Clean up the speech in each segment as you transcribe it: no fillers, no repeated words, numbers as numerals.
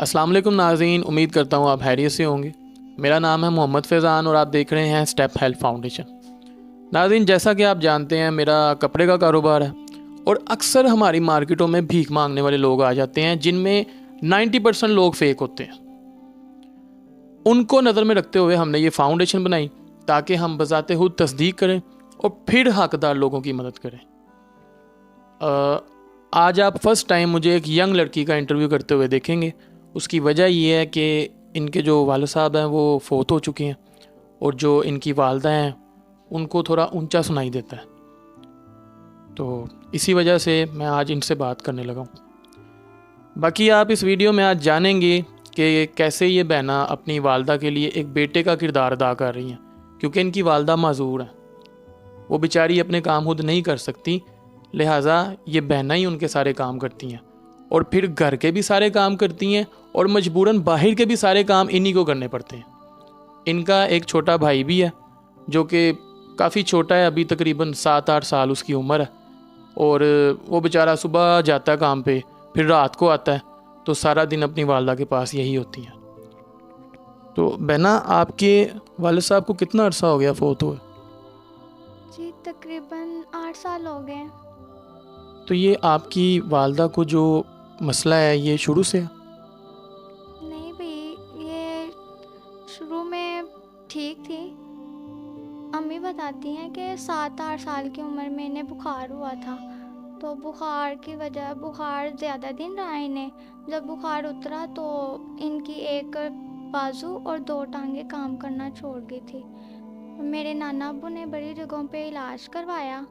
अस्सलाम वालेकुम नाज़रीन, उम्मीद करता हूँ आप खैरियत से होंगे। मेरा नाम है मोहम्मद फैज़ान और आप देख रहे हैं स्टेप हेल्प फाउंडेशन। नाज़रीन, जैसा कि आप जानते हैं मेरा कपड़े का कारोबार है और अक्सर हमारी मार्केटों में भीख मांगने वाले लोग आ जाते हैं जिनमें 90% लोग फेक होते हैं। उनको नज़र में रखते हुए हमने ये फाउंडेशन बनाई ताकि हम बज़ाते खुद तस्दीक करें और फिर हकदार लोगों की मदद करें। आज आप फर्स्ट टाइम मुझे एक यंग लड़की का इंटरव्यू करते हुए देखेंगे। उसकी वजह ये है कि इनके जो वालिद साहब हैं वो फोत हो चुके हैं और जो इनकी वालदा हैं उनको थोड़ा ऊंचा सुनाई देता है, तो इसी वजह से मैं आज इनसे बात करने लगा हूँ। बाकी आप इस वीडियो में आज जानेंगे कि कैसे ये बहना अपनी वालदा के लिए एक बेटे का किरदार अदा कर रही हैं, क्योंकि इनकी वालदा माजूर हैं। वो बेचारी अपने काम खुद नहीं कर सकती, लिहाजा ये बहना ही उनके सारे काम करती हैं और फिर घर के भी सारे काम करती हैं और मजबूरन बाहर के भी सारे काम इन्हीं को करने पड़ते हैं। इनका एक छोटा भाई भी है जो कि काफ़ी छोटा है, अभी तकरीबन 7-8 साल उसकी उम्र है और वो बेचारा सुबह जाता है काम पे, फिर रात को आता है, तो सारा दिन अपनी वालदा के पास यही होती हैं। तो बहना, आपके वालिद साहब को कितना अरसा हो गया फोत हुए? जी तकरीबन 8 साल हो गए। तो ये आपकी वालदा को जो मसला है ये शुरू से है? नहीं भाई, ये शुरू में ठीक थी। अम्मी बताती हैं कि 7-8 साल की उम्र में इन्हें बुखार हुआ था, तो बुखार की वजह बुखार ज़्यादा दिन रहा इन्हें। जब बुखार उतरा तो इनकी एक बाजू और 2 टांगें काम करना छोड़ गई थी। मेरे नाना अब्बू ने बड़ी जगहों पे इलाज करवाया,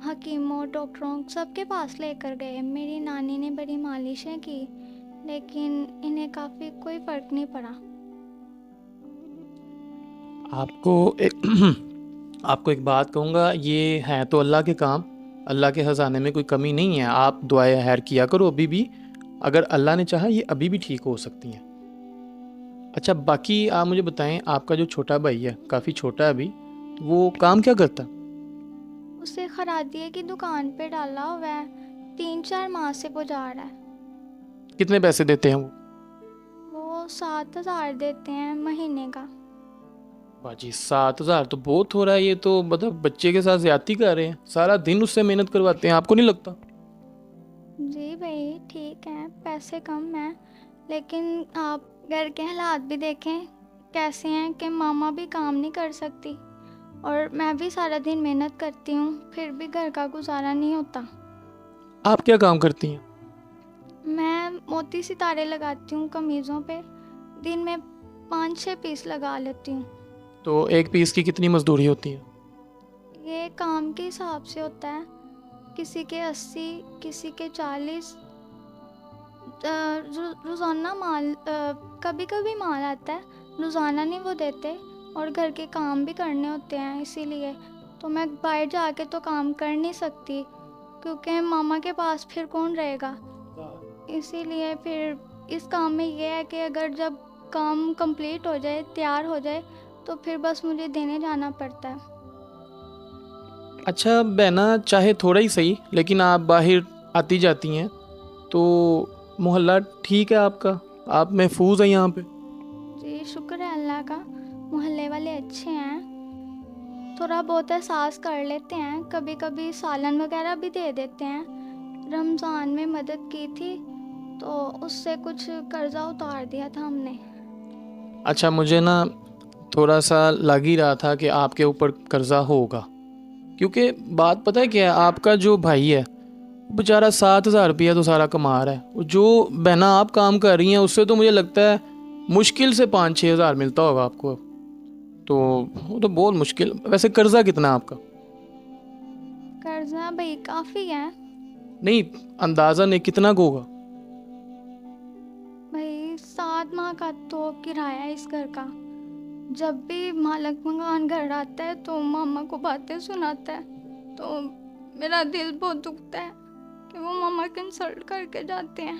हकीमों डॉक्टरों सबके पास लेकर गए। मेरी नानी ने बड़ी मालिशें की, लेकिन इन्हें काफ़ी कोई फ़र्क नहीं पड़ा। आपको एक बात कहूँगा, ये है तो अल्लाह के काम, अल्लाह के ख़जाने में कोई कमी नहीं है। आप दुआए खैर किया करो अभी भी, अगर अल्लाह ने चाहा ये अभी भी ठीक हो सकती हैं। अच्छा, बाकी आप मुझे बताएं, आपका जो छोटा भाई है, काफ़ी छोटा है अभी, तो वो काम क्या करता है? उसे खरादिए की दुकान पे डाला हुआ है, 3-4 माह से वो जा रहा है। कितने पैसे देते हैं वो? वो 7,000 देते हैं महीने का। बाजी, 7,000 तो बहुत हो रहा है। ये तो मतलब बच्चे के साथ ज्यादती कर रहे हैं, सारा दिन उससे मेहनत करवाते हैं, आपको नहीं लगता? जी भाई ठीक है, पैसे कम हैं, लेकिन आप घर के हालात भी देखें कैसे हैं कि मामा भी काम नहीं कर सकती और मैं भी सारा दिन मेहनत करती हूँ, फिर भी घर का गुजारा नहीं होता। आप क्या काम करती हैं? मैं मोती सितारे लगाती हूँ कमीज़ों पे, दिन में 5-6 पीस लगा लेती हूँ। तो एक पीस की कितनी मजदूरी होती है? ये काम के हिसाब से होता है, किसी के 80, किसी के 40। रोज़ाना माल कभी कभी माल आता है, रोज़ाना नहीं वो देते, और घर के काम भी करने होते हैं, इसीलिए तो मैं बाहर जाके तो काम कर नहीं सकती, क्योंकि मामा के पास फिर कौन रहेगा। इसीलिए फिर इस काम में ये है कि अगर जब काम कंप्लीट हो जाए, तैयार हो जाए, तो फिर बस मुझे देने जाना पड़ता है। अच्छा बहना, चाहे थोड़ा ही सही, लेकिन आप बाहर आती जाती हैं तो मोहल्ला ठीक है आपका, आप महफूज हैं यहाँ पे? जी शुक्र है अल्लाह का, मोहल्ले वाले अच्छे हैं, थोड़ा बहुत एहसास कर लेते हैं, कभी कभी सालन वगैरह भी दे देते हैं। रमज़ान में मदद की थी तो उससे कुछ कर्जा उतार दिया था हमने। अच्छा, मुझे ना थोड़ा सा लग ही रहा था कि आपके ऊपर कर्जा होगा, क्योंकि बात पता है क्या है, आपका जो भाई है बेचारा 7,000 रुपया तो सारा कमा रहा है, और जो बहना आप काम कर रही हैं उससे तो मुझे लगता है मुश्किल से 5-6 हज़ार मिलता होगा आपको, तो वो तो बहुत मुश्किल। वैसे कर्जा कितना है आपका? कर्जा भाई काफ़ी है। नहीं, अंदाज़ा नहीं, कितना को होगा? भाई 7 माह का तो किराया है इस घर का। जब भी मालक मकान घर आता है तो मामा को बातें सुनाता है, तो मेरा दिल बहुत दुखता है कि वो मामा की इंसल्ट करके जाते हैं।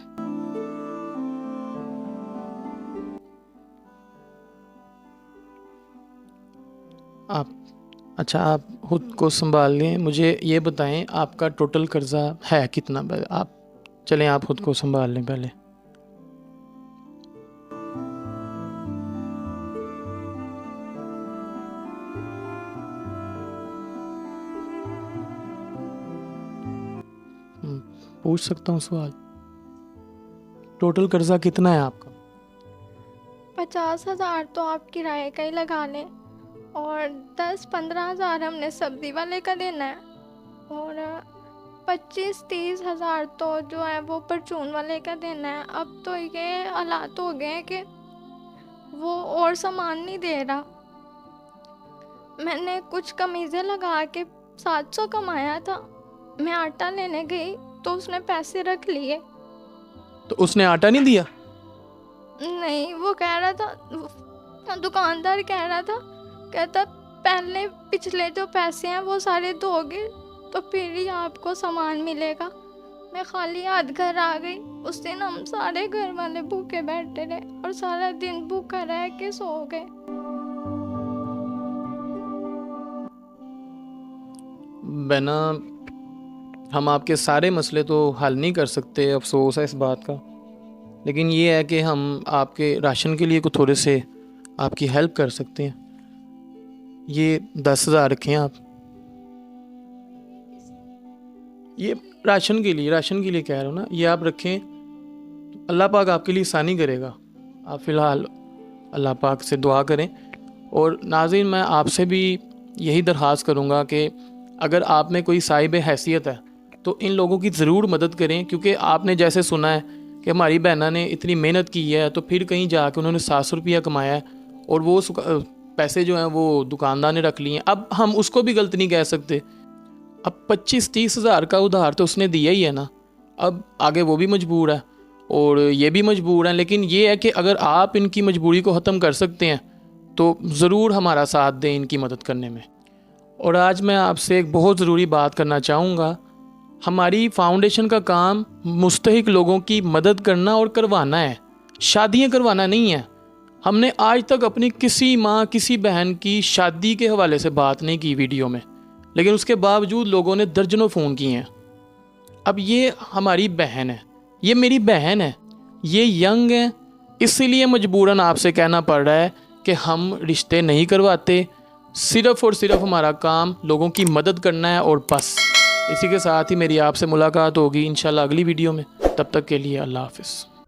आप अच्छा, आप खुद को संभाल लें। मुझे ये बताएं, आपका टोटल कर्जा है कितना? आप चलें, आप खुद को संभाल लें पहले। पूछ सकता हूँ सवाल? टोटल कर्जा कितना है आपका? 50,000 तो आप किराए का ही लगा लें, और 10-15,000 हमने सब्जी वाले का देना है, और 25-30 हज़ार तो जो है वो परचून वाले का देना है। अब तो ये हालात हो गए हैं कि वो और सामान नहीं दे रहा। मैंने कुछ कमीज़ें लगा के 700 कमाया था, मैं आटा लेने गई तो उसने पैसे रख लिए। तो उसने आटा नहीं दिया? नहीं, वो कह रहा था, दुकानदार कह रहा था, कहता पहले पिछले जो पैसे हैं वो सारे दोगे तो फिर ही आपको सामान मिलेगा। मैं खाली हाथ घर आ गई। उस दिन हम सारे घर वाले भूखे बैठे रहे और सारा दिन भूखा रह के सो गए। बहना, हम आपके सारे मसले तो हल नहीं कर सकते, अफसोस है इस बात का, लेकिन ये है कि हम आपके राशन के लिए को थोड़े से आपकी हेल्प कर सकते हैं। ये 10,000 रखें आप, ये राशन के लिए कह रहा हूँ ना, ये आप रखें। अल्लाह पाक आपके लिए आसानी करेगा। आप फ़िलहाल अल्लाह पाक से दुआ करें। और नाज़रीन, मैं आपसे भी यही दरख्वास्त करूँगा कि अगर आप में कोई साहिब हैसियत है तो इन लोगों की ज़रूर मदद करें, क्योंकि आपने जैसे सुना है कि हमारी बहना ने इतनी मेहनत की है तो फिर कहीं जाके उन्होंने 700 रुपया कमाया है और वो पैसे जो हैं वो दुकानदार ने रख लिए हैं। अब हम उसको भी गलत नहीं कह सकते। अब 25-30 हज़ार का उधार तो उसने दिया ही है ना, अब आगे वो भी मजबूर है और ये भी मजबूर है। लेकिन ये है कि अगर आप इनकी मजबूरी को ख़त्म कर सकते हैं तो ज़रूर हमारा साथ दें इनकी मदद करने में। और आज मैं आपसे एक बहुत ज़रूरी बात करना चाहूँगा। हमारी फाउंडेशन का काम मुस्तहिक लोगों की मदद करना और करवाना है, शादियाँ करवाना नहीं है। हमने आज तक अपनी किसी माँ किसी बहन की शादी के हवाले से बात नहीं की वीडियो में, लेकिन उसके बावजूद लोगों ने दर्जनों फ़ोन किए हैं। अब ये हमारी बहन है, ये मेरी बहन है, ये यंग है, इसीलिए मजबूरन आपसे कहना पड़ रहा है कि हम रिश्ते नहीं करवाते। सिर्फ़ और सिर्फ हमारा काम लोगों की मदद करना है और बस। इसी के साथ ही मेरी आपसे मुलाकात होगी इंशाल्लाह अगली वीडियो में। तब तक के लिए अल्लाह हाफ़िज़।